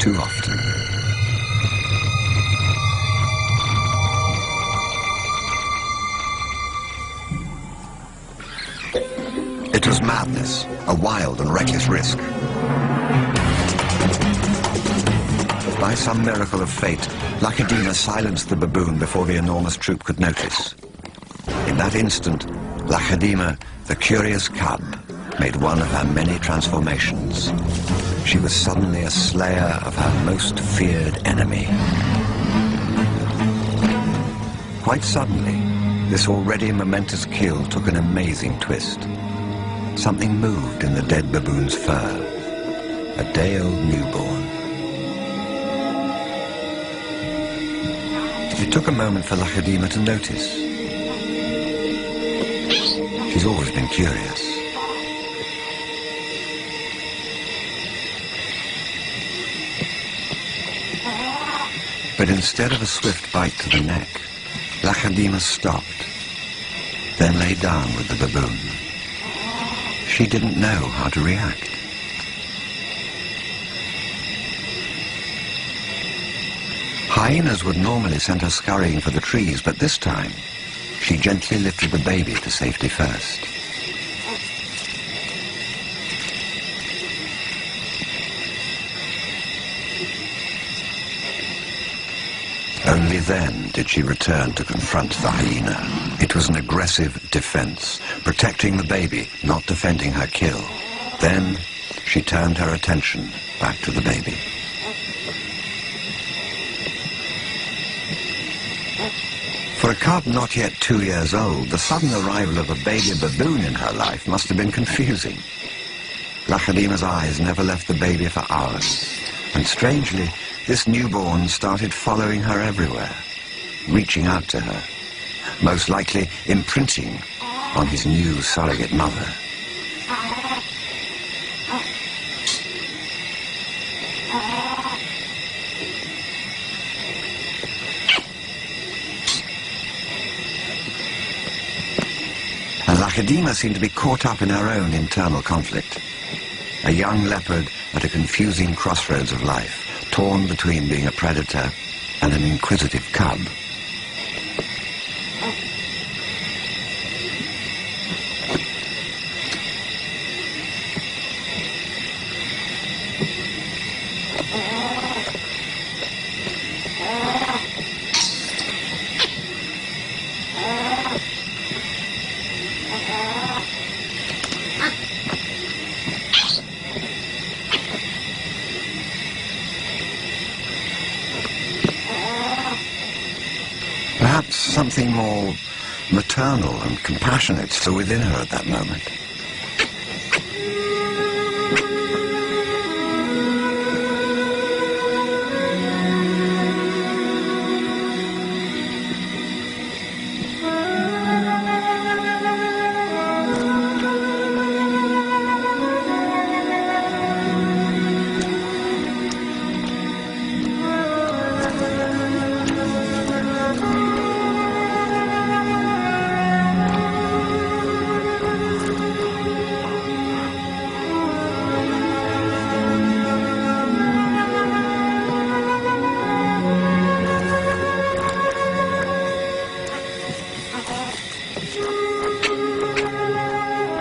too often. It was madness, a wild and reckless risk. But by some miracle of fate, Lakedina silenced the baboon before the enormous troop could notice. In that instant, Lakedina, the curious cub, made one of her many transformations. She was suddenly a slayer of her most feared enemy. Quite suddenly, this already momentous kill took an amazing twist. Something moved in the dead baboon's fur. A day-old newborn. It took a moment for Lakedina to notice. She's always been curious. But instead of a swift bite to the neck, Lakedina stopped, then lay down with the baboon. She didn't know how to react. Hyenas would normally send her scurrying for the trees, but this time, she gently lifted the baby to safety first. Only then did she return to confront the hyena. It was an aggressive defense, protecting the baby, not defending her kill. Then she turned her attention back to the baby. For a cub not yet 2 years old, the sudden arrival of a baby baboon in her life must have been confusing. Lakedina's eyes never left the baby for hours, and strangely, this newborn started following her everywhere, reaching out to her, most likely imprinting on his new surrogate mother. And Lakedina seemed to be caught up in her own internal conflict. A young leopard at a confusing crossroads of life, torn between being a predator and an inquisitive cub. Perhaps something more maternal and compassionate still within her at that moment.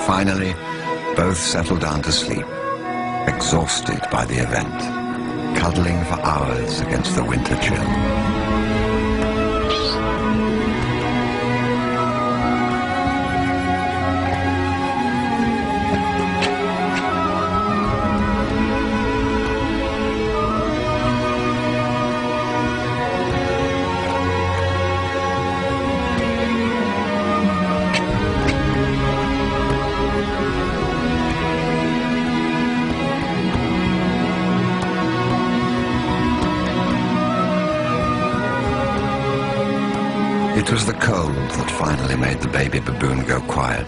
Finally, both settled down to sleep, exhausted by the event, cuddling for hours against the winter chill. It was the cold that finally made the baby baboon go quiet.